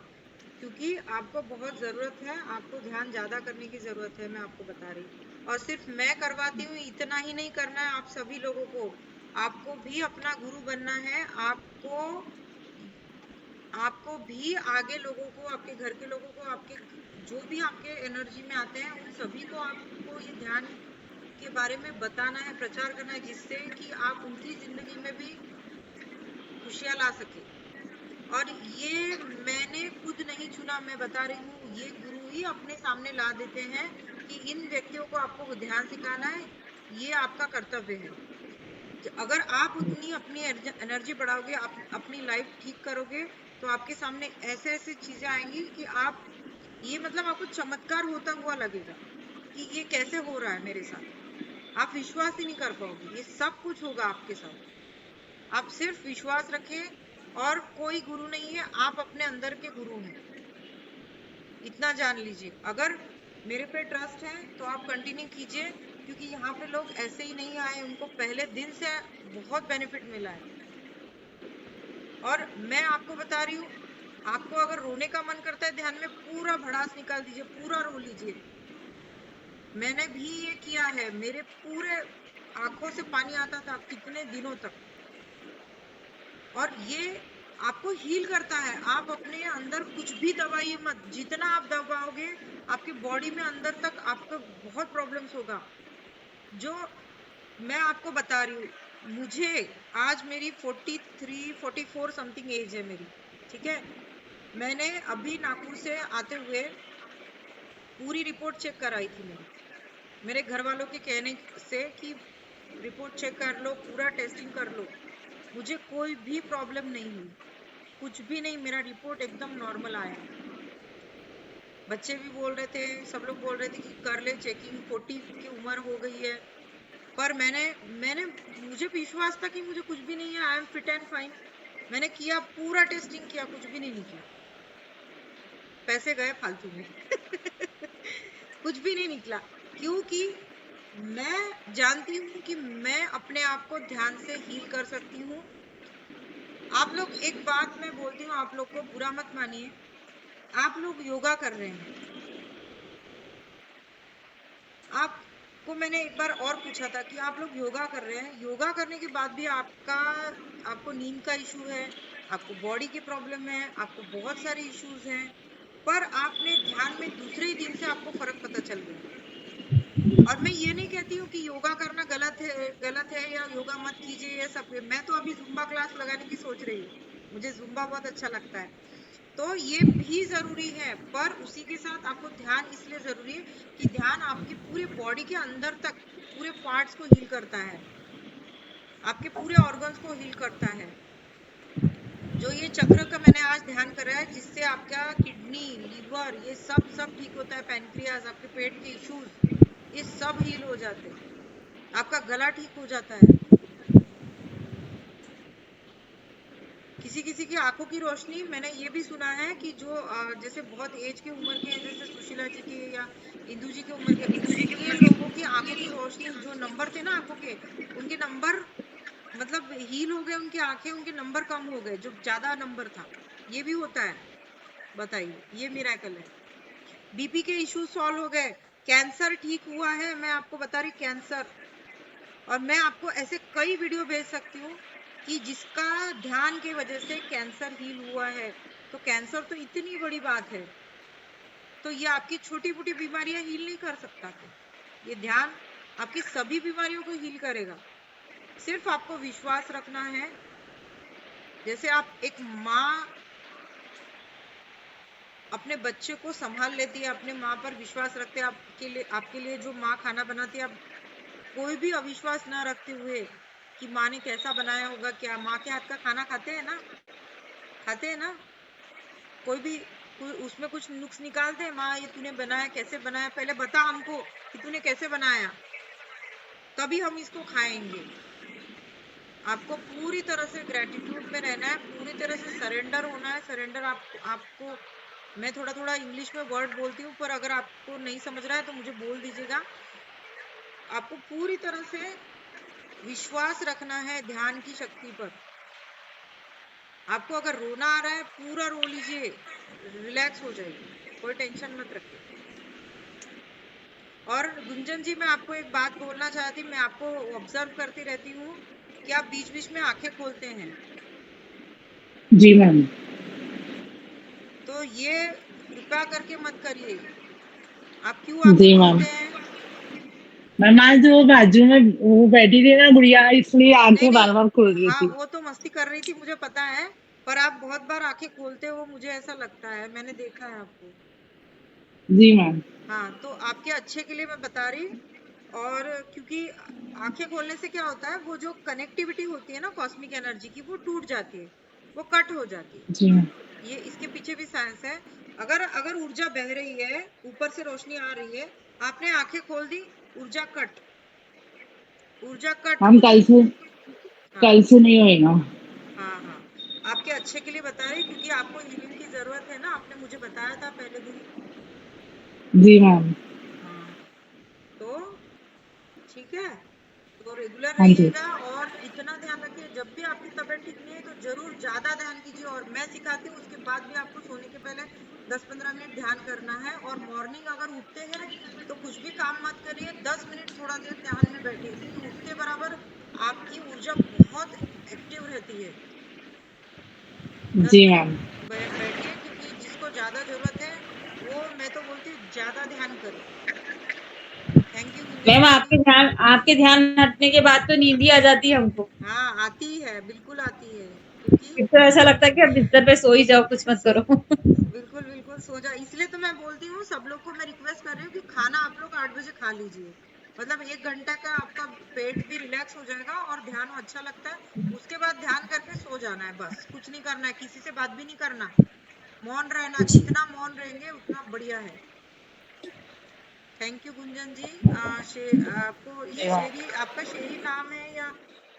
क्योंकि आपको बहुत जरूरत है, आपको ध्यान ज्यादा करने की जरूरत है, मैं आपको बता रही। और सिर्फ मैं करवाती हूँ इतना ही नहीं करना है आप सभी लोगों को, आपको भी अपना गुरु बनना है। आपको आपको भी आगे लोगों को, आपके घर के लोगों को, आपके जो भी आपके एनर्जी में आते हैं, उन सभी को आपको ये ध्यान के बारे में बताना है, प्रचार करना है, जिससे कि आप उनकी जिंदगी में भी खुशियाँ ला सके। और ये मैंने खुद नहीं चुना, मैं बता रही हूँ, ये गुरु ही अपने सामने ला देते हैं कि इन व्यक्तियों को आपको ध्यान सिखाना है, ये आपका कर्तव्य है। अगर आप उतनी अपनी एनर्जी बढ़ाओगे, आप अपनी लाइफ ठीक करोगे, तो आपके सामने ऐसे ऐसे चीजें आएंगी कि आप, ये मतलब आपको चमत्कार होता हुआ लगेगा कि ये कैसे हो रहा है मेरे साथ। आप विश्वास ही नहीं कर पाओगे, ये सब कुछ होगा आपके साथ। आप सिर्फ विश्वास रखें, और कोई गुरु नहीं है, आप अपने अंदर के गुरु हैं, इतना जान लीजिए। अगर मेरे पे ट्रस्ट है तो आप कंटिन्यू कीजिए, क्योंकि यहाँ पे लोग ऐसे ही नहीं आए, उनको पहले दिन से बहुत बेनिफिट मिला है। और मैं आपको बता रही हूँ, आपको अगर रोने का मन करता है ध्यान में, पूरा भड़ास निकाल दीजिए, पूरा रो लीजिए। मैंने भी ये किया है, मेरे पूरे आंखों से पानी आता था कितने दिनों तक। और ये आपको हील करता है। आप अपने अंदर कुछ भी दबाइए मत, जितना आप दबाओगे आपके बॉडी में अंदर तक आपको बहुत प्रॉब्लम्स होगा। जो मैं आपको बता रही हूँ, मुझे आज मेरी 43 44 समथिंग एज है मेरी, ठीक है। मैंने अभी नागपुर से आते हुए पूरी रिपोर्ट चेक कराई थी मेरे घर वालों के कहने से कि रिपोर्ट चेक कर लो, पूरा टेस्टिंग कर लो। मुझे कोई भी प्रॉब्लम नहीं हुई, कुछ भी नहीं, मेरा रिपोर्ट एकदम नॉर्मल आया। बच्चे भी बोल रहे थे, सब लोग बोल रहे थे कि कर ले चेकिंग, 40 की उम्र हो गई है। पर मैंने मुझे विश्वास था कि मुझे कुछ भी नहीं है, I am fit and fine. मैंने किया, पूरा टेस्टिंग किया, कुछ भी नहीं निकला। पैसे गए फालतू में कुछ भी नहीं निकला, क्योंकि मैं जानती हूँ कि मैं अपने आप को ध्यान से हील कर सकती हूँ। आप लोग, एक बात मैं बोलती हूँ, आप लोग को बुरा मत मानिए, आप लोग योगा कर रहे हैं, आपको मैंने एक बार और पूछा था कि आप लोग योगा कर रहे हैं, योगा करने के बाद भी आपको नींद का इशू है, आपको बॉडी की प्रॉब्लम है, आपको बहुत सारे इश्यूज हैं, पर आपने ध्यान में दूसरे ही दिन से आपको फर्क पता चल गया। और मैं ये नहीं कहती हूँ कि योगा करना गलत है या योगा मत कीजिए, ये सब। मैं तो अभी जुम्बा क्लास लगाने की सोच रही हूँ, मुझे जुम्बा बहुत अच्छा लगता है, तो ये भी जरूरी है। पर उसी के साथ आपको ध्यान इसलिए जरूरी है कि ध्यान आपकी पूरी बॉडी के अंदर तक पूरे पार्ट्स को हील करता है, आपके पूरे ऑर्गन्स को हील करता है। जो ये चक्र का मैंने आज ध्यान करा है, जिससे आपका किडनी, लीवर, ये सब ठीक होता है, पैनक्रियाज, आपके पेट के इश्यूज, ये सब हील हो जाते हैं, आपका गला ठीक हो जाता है। किसी किसी की आंखों की रोशनी, मैंने ये भी सुना है कि जो जैसे बहुत एज की उम्र के हैं, जैसे सुशीला जी की या इंदू जी की उम्र के, उनके लोगों की आंखों की रोशनी, जो नंबर थे ना आंखों के, उनके नंबर मतलब हील हो गए, उनकी आंखें, उनके नंबर कम हो गए, जो ज्यादा नंबर था। ये भी होता है, बताइए, ये मिरेकल है। बीपी के इश्यूज सॉल्व हो गए, कैंसर ठीक हुआ है, मैं आपको बता रही, कैंसर। और मैं आपको ऐसे कई वीडियो भेज सकती हूँ कि जिसका ध्यान की वजह से कैंसर हील हुआ है। तो कैंसर तो इतनी बड़ी बात है, तो ये आपकी छोटी मोटी बीमारियां हील नहीं कर सकता। तो ये ध्यान आपकी सभी बीमारियों को हील करेगा, सिर्फ आपको विश्वास रखना है। जैसे आप, एक माँ अपने बच्चे को संभाल लेती है, अपने माँ पर विश्वास रखते हैं, आपके लिए जो माँ खाना बनाती है, आप कोई भी अविश्वास ना रखते हुए कि माँ ने कैसा बनाया होगा, क्या माँ के हाथ का खाना खाते हैं ना, कोई उसमें कुछ नुक्स निकालते हैं, माँ ये तूने बनाया, कैसे बनाया, पहले बता हमको कि तूने कैसे बनाया, तभी हम इसको खाएंगे। आपको पूरी तरह से ग्रेटिट्यूड में रहना है, पूरी तरह से सरेंडर होना है। सरेंडर आपको मैं थोड़ा थोड़ा इंग्लिश में वर्ड बोलती हूँ, पर अगर आपको नहीं समझ रहा है तो मुझे बोल दीजिएगा। आपको पूरी तरह से विश्वास रखना है ध्यान की शक्ति पर। आपको अगर रोना आ रहा है, पूरा रो लीजिए, रिलैक्स हो जाइए, कोई टेंशन मत रखिए। और गुंजन जी, मैं आपको एक बात बोलना चाहती, मैं आपको ऑब्जर्व करती रहती हूँ कि आप बीच बीच में आंखें खोलते हैं। जी मैम। तो ये कृपया करके मत करिए। आप क्यों आंखें जी मैम। खोलते हैं? मैम आज वो बाजू में वो बैठी थी ना गुड़िया, इसलिए नहीं आंखें बार नहीं, बार खोल रही हाँ थी। वो तो मस्ती कर रही थी, मुझे पता है, पर आप बहुत बार आंखें खोलते हो, मुझे ऐसा लगता है, मैंने देखा है आपको। जी मैम। हाँ, तो आपके अच्छे के लिए मैं बता रही। और क्योंकि आंखें खोलने से क्या होता है, वो जो कनेक्टिविटी होती है ना कॉस्मिक एनर्जी की, वो टूट जाती है, वो कट हो जाती है। जी मैम। ये इसके पीछे भी साइंस है। अगर अगर ऊर्जा बह रही है, ऊपर से रोशनी आ रही है, आपने आंखें खोल दी, ऊर्जा कट, ऊर्जा कट हम हो जाती है। हाँ कल से नहीं होएगा। हाँ हाँ, आपके अच्छे के लिए बता रही, क्योंकि आपको हीलिंग की जरूरत है ना, आपने मुझे बताया था पहले दिन। जी मैम। हाँ, तो ठीक है, तो रेगुलर हाँ जी। रहिएगा और इतना ध्यान रखिए, जब भी आपकी तबीयत ठीक नहीं है तो जरूर ज्यादा ध्यान कीजिए। और मैं सिखाती हूँ, उसके बाद भी आपको सोने के पहले 10-15 मिनट ध्यान करना है। और मॉर्निंग अगर उठते हैं तो कुछ भी काम मत करिए, 10 मिनट थोड़ा देर ध्यान में बैठिए, क्योंकि उठते बराबर आपकी ऊर्जा बहुत एक्टिव रहती है। 10 जी मिनट मैम। बैठिए, क्योंकि जिसको ज्यादा जरूरत है वो, मैं तो बोलती हूँ ज्यादा ध्यान करे। थैंक यू गुंजन मैम जी। आपके ध्यान हटने के बाद तो नींद ही आ जाती है हमको। हाँ आती है, बिल्कुल आती है, क्योंकि फिर तो ऐसा लगता है कि अब बिस्तर पे सो ही जाओ, कुछ मत सो करो। बिल्कुल बिल्कुल सो जा। इसलिए तो मैं बोलती हूँ, सब लोग को मैं रिक्वेस्ट कर रही हूँ कि खाना आप लोग 8 बजे खा लीजिए। मतलब 1 घंटा का आपका पेट भी रिलैक्स हो जाएगा और ध्यान अच्छा लगता है। उसके बाद ध्यान करके सो जाना है, बस कुछ नहीं करना है, किसी से बात भी नहीं करना, मौन रहना, जितना मौन रहेंगे उतना बढ़िया है। थैंक यू गुंजन जी। आपको ये शेरी, आपका शेरी नाम है या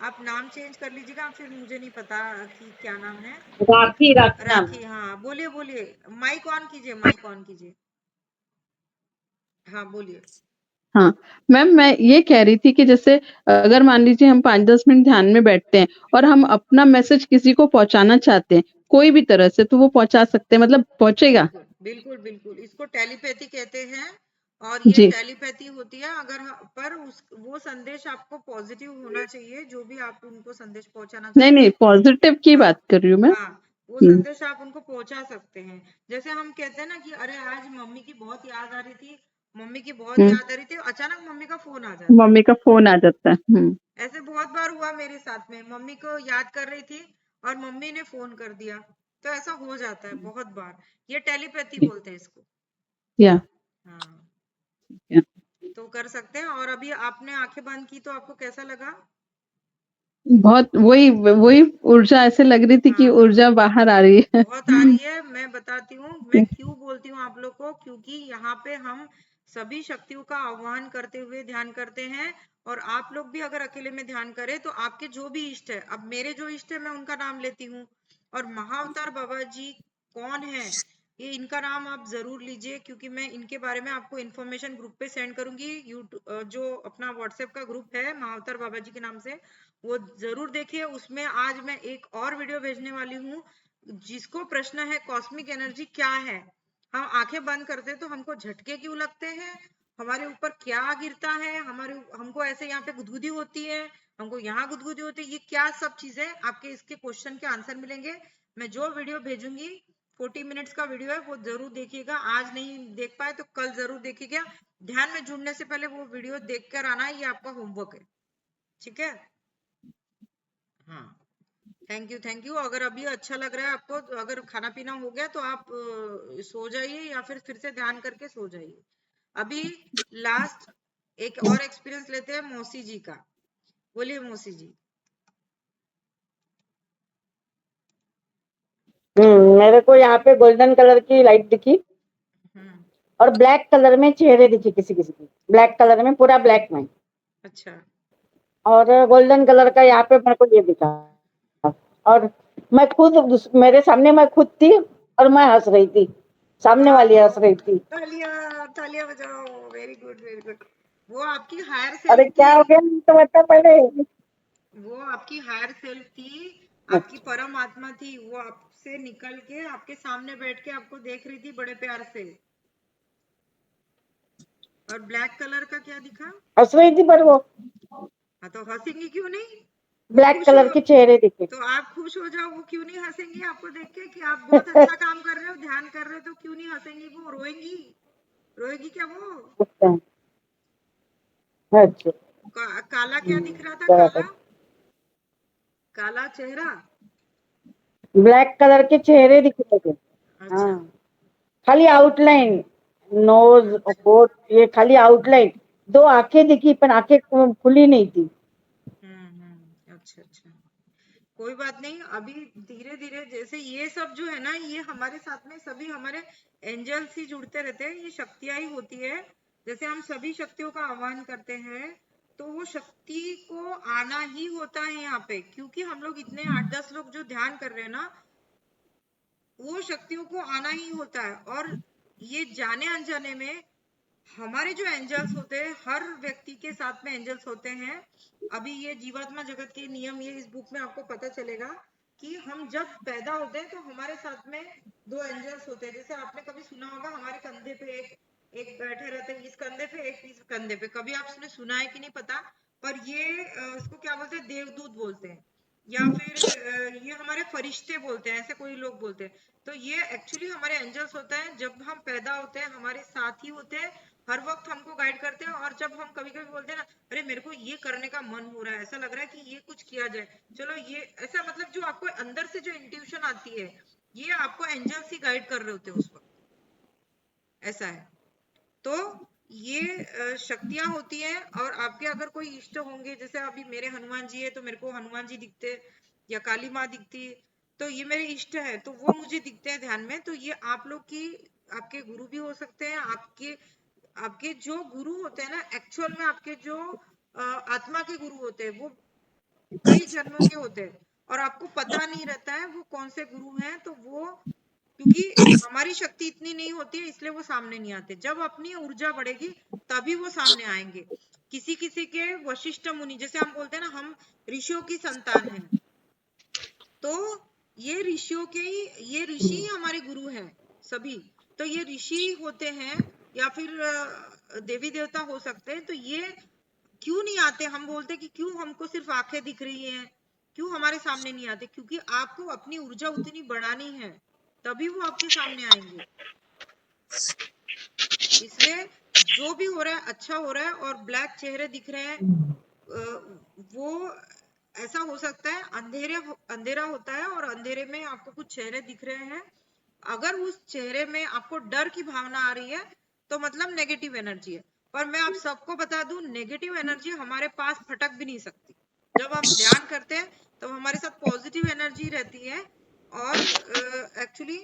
आप नाम चेंज कर लीजिएगा, फिर मुझे नहीं पता कि क्या नाम है। राखी नाम है। राखी, हाँ बोलिए बोलिए, माइक ऑन कीजिए, माइक ऑन कीजिए, हाँ बोलिए। हाँ, मैम मैं ये कह रही थी कि जैसे अगर मान लीजिए हम 5-10 मिनट ध्यान में बैठते हैं और हम अपना मैसेज किसी को पहुँचाना चाहते हैं, कोई भी तरह से, तो वो पहुँचा सकते हैं, मतलब पहुँचेगा? बिल्कुल बिल्कुल बिल्कुल, इसको टेलीपैथी कहते हैं। और ये जी। टेलीपैथी होती है, अगर पर उस वो संदेश आपको पॉजिटिव होना चाहिए, जो भी आप उनको संदेश पहुंचाना नहीं, चाहते नहीं, हैं। पॉज़िटिव की हाँ बात कर रही हूँ मैं। हाँ, वो हुँ, संदेश आप उनको पहुंचा सकते हैं। जैसे हम कहते हैं ना कि अरे आज मम्मी की बहुत याद आ रही थी, मम्मी की बहुत हुँ, याद आ रही थी, अचानक मम्मी का फोन आ जाता है। मम्मी का फ़ोन आ जाता है। हुँ, ऐसे बहुत बार हुआ मेरे साथ में, मम्मी को याद कर रही थी और मम्मी ने फोन कर दिया, तो ऐसा हो जाता है बहुत बार। ये टेलीपैथी बोलते हैं इसको। या हाँ, या तो कर सकते हैं। और अभी आपने आंखें बंद की, तो आपको कैसा लगा? बहुत वही वही ऊर्जा ऐसे लग रही थी कि हाँ हाँ, ऊर्जा बाहर आ रही है। बहुत आ रही है। मैं बताती हूँ, मैं क्यों बोलती हूँ आप लोग को, क्योंकि यहाँ पे हम सभी शक्तियों का आह्वान करते हुए ध्यान करते हैं। और आप लोग भी अगर अकेले में ध्यान करें तो आपके जो भी इष्ट है, अब मेरे जो इष्ट है मैं उनका नाम लेती हूँ। और महाअवतार बाबा जी कौन है, ये इनका नाम आप जरूर लीजिए, क्योंकि मैं इनके बारे में आपको इन्फॉर्मेशन ग्रुप पे सेंड करूंगी। यूट्यूब जो अपना व्हाट्सएप का ग्रुप है महाअवतार बाबा जी के नाम से, वो जरूर देखिए। उसमें आज मैं एक और वीडियो भेजने वाली हूँ। जिसको प्रश्न है कॉस्मिक एनर्जी क्या है, हम आंखें बंद करते तो हमको झटके क्यों लगते हैं, हमारे ऊपर क्या गिरता है, हमको ऐसे यहाँ पे गुदगुदी होती है, हमको यहाँ गुदगुदी होती है, ये क्या सब चीजें आपके इसके क्वेश्चन के आंसर मिलेंगे। मैं जो वीडियो भेजूंगी 40 मिनट्स का वीडियो है, वो जरूर देखिएगा। आज नहीं देख पाए तो कल जरूर देखिएगा। ध्यान में जुड़ने से पहले वो वीडियो देख कर आना, ये आपका होमवर्क है, ठीक है? हाँ, थैंक यू थैंक यू। अगर अभी अच्छा लग रहा है आपको, तो अगर खाना पीना हो गया तो आप सो जाइए, या फिर से ध्यान करके सो जाइए। अभी लास्ट एक और एक्सपीरियंस लेते हैं मौसी जी का। बोलिए मौसी जी। मेरे को यहाँ पे गोल्डन कलर की लाइट दिखी हम्म, और ब्लैक कलर में चेहरे दिखे किसी किसी की, ब्लैक कलर में, पूरा ब्लैक में। अच्छा और गोल्डन कलर का यहाँ पे मेरे को ये दिखा। और मैं खुद मेरे सामने मैं खुद थी और मैं हंस रही थी, सामने वाली हंस रही थी। तालियां तालियां बजाओ, वेरी गुड वेरी गुड। वो आपकी हायर अरे सेल्फ थी, क्या हो गया, तो बता पहले। वो आपकी हायर सेल्फ थी, आपकी अच्छा, परम आत्मा थी। वो आपसे निकल के आपके सामने बैठ के आपको देख रही थी बड़े प्यार से। और ब्लैक कलर का क्या दिखा? हंस रही थी पर वो। हाँ, तो हंसेंगी क्यों नहीं? ब्लैक खुश कलर हो के चेहरे दिखे। तो आप खुश हो जाओ, वो क्यों नहीं हंसेंगी आपको देख के कि आप बहुत अच्छा काम कर रहे हो, ध्यान कर रहे हो, तो क्यों नहीं हंसेंगी? वो रोएंगी, रोएगी क्या वो? अच्छा अच्छा। काला क्या दिख रहा था? बराबर। काला काला चेहरा। ब्लैक कलर के चेहरे दिख रहे थे। अच्छा। हाँ, खाली आउटलाइन, नोज होठ, ये खाली आउटलाइन, 2 आंखें दिखी पर आंखें खुली नहीं थी। अच्छा अच्छा, कोई बात नहीं। अभी धीरे धीरे जैसे ये सब जो है ना, ये हमारे साथ में सभी हमारे एंजल्स ही जुड़ते रहते हैं, ये शक्तियां ही होती है। जैसे हम सभी शक्तियों का आह्वान करते हैं, तो वो शक्ति को आना ही होता है यहाँ पे, क्योंकि हम लोग इतने 8-10 लोग जो ध्यान कर रहे हैं ना, वो शक्तियों को आना ही होता है। और ये जाने अनजाने में हमारे जो एंजल्स होते हैं, हर व्यक्ति के साथ में एंजल्स होते हैं। अभी ये जीवात्मा जगत के नियम, ये इस बुक में आपको पता चलेगा कि हम जब पैदा होते हैं तो हमारे साथ में 2 एंजल्स होते हैं। जैसे आपने कभी सुना होगा, हमारे कंधे पे एक एक बैठे रहते हैं, इस कंधे पे एक, इस कंधे पे। कभी आपने सुना है कि नहीं पता, पर ये इसको क्या बोलते हैं, देवदूत बोलते हैं, या फिर ये हमारे फरिश्ते बोलते हैं, ऐसे कोई लोग बोलते हैं। तो ये एक्चुअली हमारे एंजल्स होते हैं। जब हम पैदा होते हैं हमारे साथ ही होते हैं, हर वक्त हमको गाइड करते हैं। और जब हम कभी कभी बोलते हैं ना, अरे मेरे को ये करने का मन हो रहा है, ऐसा लग रहा है कि ये कुछ किया जाए, चलो ये, ऐसा मतलब जो आपको अंदर से जो इंट्यूशन आती है, ये आपको एंजल्स ही गाइड कर रहे होते हैं उस वक्त, ऐसा है। तो ये शक्तियां होती हैं। और आपके अगर कोई इष्ट होंगे, जैसे अभी मेरे हनुमान जी है तो मेरे को हनुमान जी दिखते, या काली माँ दिखती, तो ये मेरे इष्ट है, तो वो मुझे दिखते हैं ध्यान में। तो ये आप लोग की, आपके गुरु भी हो सकते हैं। आपके आपके जो गुरु होते हैं ना, एक्चुअल में आपके जो आत्मा के गुरु होते हैं, वो कई जन्मों के होते हैं, और आपको पता नहीं रहता है वो कौन से गुरु हैं। तो वो, क्योंकि हमारी शक्ति इतनी नहीं होती है, इसलिए वो सामने नहीं आते। जब अपनी ऊर्जा बढ़ेगी तभी वो सामने आएंगे। किसी किसी के वशिष्ठ मुनि, जैसे हम बोलते हैं ना, हम ऋषियों की संतान हैं, तो ये ऋषियों के ही, ये ऋषि ही हमारे गुरु हैं सभी। तो ये ऋषि होते हैं, या फिर देवी देवता हो सकते हैं। तो ये क्यों नहीं आते? हम बोलते कि क्यों हमको सिर्फ आंखें दिख रही हैं, क्यों हमारे सामने नहीं आते? क्योंकि आपको अपनी ऊर्जा उतनी बढ़ानी है, तभी वो आपके सामने आएंगे। इसलिए जो भी हो रहा है अच्छा हो रहा है। और ब्लैक चेहरे दिख रहे हैं, वो ऐसा हो सकता है अंधेरा होता है, और अंधेरे में आपको कुछ चेहरे दिख रहे हैं। अगर उस चेहरे में आपको डर की भावना आ रही है, तो मतलब नेगेटिव एनर्जी है। पर मैं आप सबको बता दूं, नेगेटिव एनर्जी हमारे पास फटक भी नहीं सकती। जब हम ध्यान करते हैं तो हमारे साथ पॉजिटिव एनर्जी रहती है। और एक्चुअली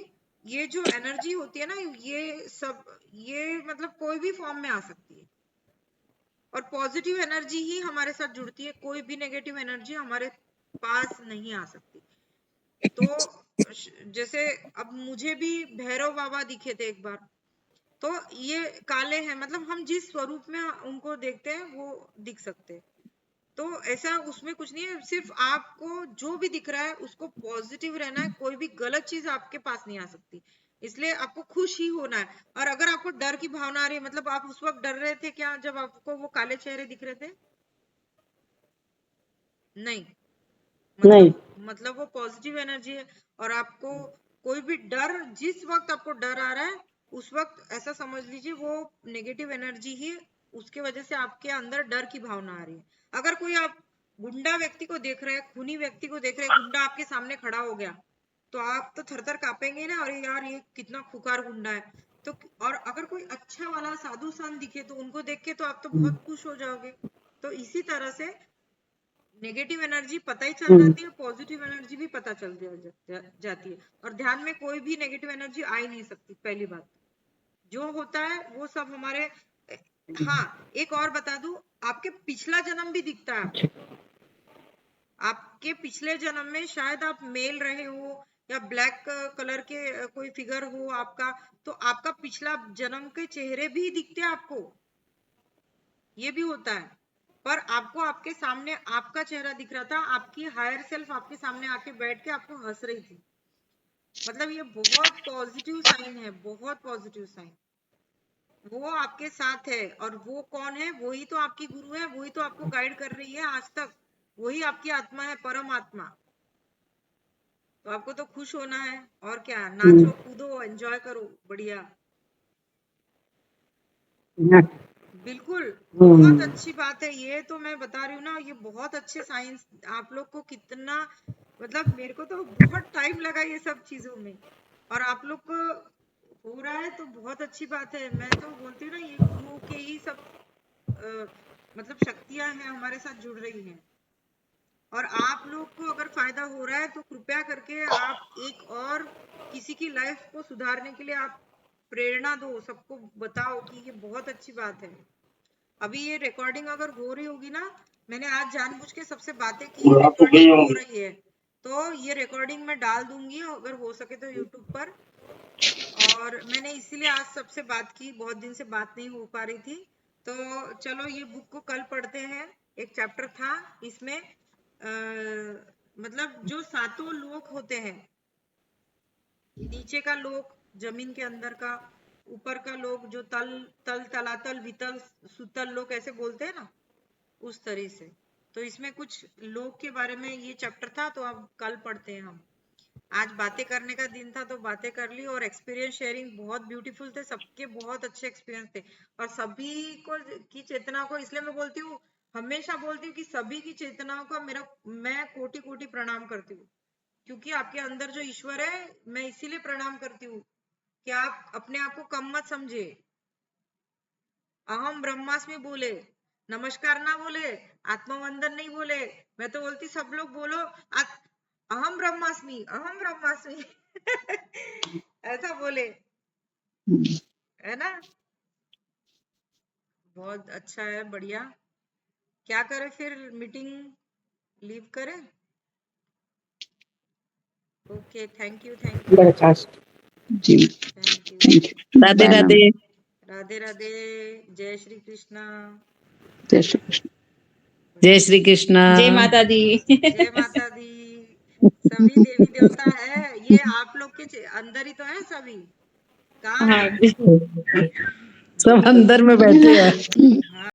ये जो एनर्जी होती है ना, ये सब, ये मतलब कोई भी फॉर्म में आ सकती है, और पॉजिटिव एनर्जी ही हमारे साथ जुड़ती है। कोई भी नेगेटिव एनर्जी हमारे पास नहीं आ सकती। तो जैसे अब मुझे भी भैरव बाबा दिखे थे एक बार, तो ये काले हैं, मतलब हम जिस स्वरूप में उनको देखते हैं वो दिख सकते हैं। तो ऐसा उसमें कुछ नहीं है, सिर्फ आपको जो भी दिख रहा है उसको पॉजिटिव रहना है। कोई भी गलत चीज आपके पास नहीं आ सकती, इसलिए आपको खुश ही होना है। और अगर आपको डर की भावना आ रही है, मतलब आप उस वक्त डर रहे थे क्या जब आपको वो काले चेहरे दिख रहे थे? नहीं, नहीं। मतलब वो पॉजिटिव एनर्जी है। और आपको कोई भी डर, जिस वक्त आपको डर आ रहा है, उस वक्त ऐसा समझ लीजिए वो नेगेटिव एनर्जी ही, उसके वजह से आपके अंदर डर की भावना आ रही है। अगर कोई आप गुंडा व्यक्ति को देख रहे हैं, खूनी व्यक्ति को देख रहे हैं, गुंडा आपके सामने खड़ा हो गया, तो आप तो थर थर कांपेंगे ना, अरे यार ये कितना खुकार गुंडा है। तो और अगर कोई अच्छा वाला साधु संत दिखे, तो उनको देख के तो आप तो बहुत खुश हो जाओगे। तो इसी तरह से नेगेटिव एनर्जी पता ही चल जाती है, पॉजिटिव एनर्जी भी पता चल जाती है। और ध्यान में कोई भी नेगेटिव एनर्जी आ ही नहीं सकती। पहली बात, जो होता है वो सब हमारे। हाँ, एक और बता दूं, आपके पिछला जन्म भी दिखता है आपको। आपके पिछले जन्म में शायद आप मेल रहे हो, या ब्लैक कलर के कोई फिगर हो आपका, तो आपका पिछला जन्म के चेहरे भी दिखते हैं आपको, ये भी होता है। पर आपको आपके सामने आपका चेहरा दिख रहा था, आपकी हायर सेल्फ आपके सामने आके बैठ के आपको हंस रही थी। मतलब ये बहुत पॉजिटिव साइन है, बहुत पॉजिटिव साइन। वो आपके साथ है, और वो कौन है? वही तो आपकी गुरु है, वही तो आपको गाइड कर रही है आज तक। वही आपकी आत्मा है, परम आत्मा। तो आपको तो खुश होना है, और क्या, नाचो कूदो, एंजॉय करो, बढ़िया। बिल्कुल, बहुत अच्छी बात है ये। तो मैं बता रही हूँ ना, ये बहुत अच्छे साइंस आप लोग को कितना, मतलब मेरे को तो बहुत टाइम लगा ये सब चीजों में, और आप लोग को हो रहा है तो बहुत अच्छी बात है। मैं तो बोलती हूँ ना, ये गुरुओं के ही सब मतलब शक्तियां हैं, हमारे साथ जुड़ रही हैं। और आप लोग को अगर फायदा हो रहा है तो कृपया करके आप एक और किसी की लाइफ को सुधारने के लिए आप प्रेरणा दो, सबको बताओ कि ये बहुत अच्छी बात है। अभी ये रिकॉर्डिंग अगर हो रही होगी ना, मैंने आज जानबूझ के सबसे बातें की, रिकॉर्डिंग हो रही है, तो ये रिकॉर्डिंग मैं डाल दूंगी अगर हो सके तो यूट्यूब पर। और मैंने इसीलिए आज सबसे बात की, बहुत दिन से बात नहीं हो पा रही थी। तो चलो ये बुक को कल पढ़ते हैं। एक चैप्टर था इसमें, मतलब जो सातों लोक होते हैं, नीचे का लोक, जमीन के अंदर का, ऊपर का लोक जो तल तल तलातल वितल सुतल लोक ऐसे बोलते हैं ना, उस तरह से। तो इसमें कुछ लोक के बारे में ये चैप्टर था, तो अब कल पढ़ते हैं हम। आज बातें करने का दिन था तो बातें कर ली, और एक्सपीरियंस शेयरिंग बहुत ब्यूटीफुल थे, सबके बहुत अच्छे एक्सपीरियंस थे। और सभी को की चेतना को, इसलिए मैं बोलती हूँ, हमेशा बोलती हूँ कि सभी की चेतनाओं का मैं कोटि कोटि प्रणाम करती हूँ, क्योंकि आपके अंदर जो ईश्वर है, मैं इसीलिए प्रणाम करती हूँ कि आप अपने आप को कम मत समझे। अहम ब्रह्मास्मि बोले, नमस्कार ना बोले, आत्मवंदन नहीं बोले। मैं तो बोलती सब लोग बोलो अहम ब्रह्मास्मि, अहम ब्रह्मास्मि। ऐसा बोले, है ना? बहुत अच्छा है, बढ़िया। क्या करें फिर, मीटिंग लीव करें? Okay, thank you, thank you, बर्खास्त जी, thank you. Thank you. Radhe bye ma'am. Radhe. Radhe Radhe, जय श्री कृष्णा। जय श्री कृष्ण। जय श्री कृष्णा। जय माता दी। जय माता दी। सभी देवी देवता है, ये आप लोग के अंदर ही तो है सभी। कहाँ हाँ है? जी। सब अंदर में बैठे हैं।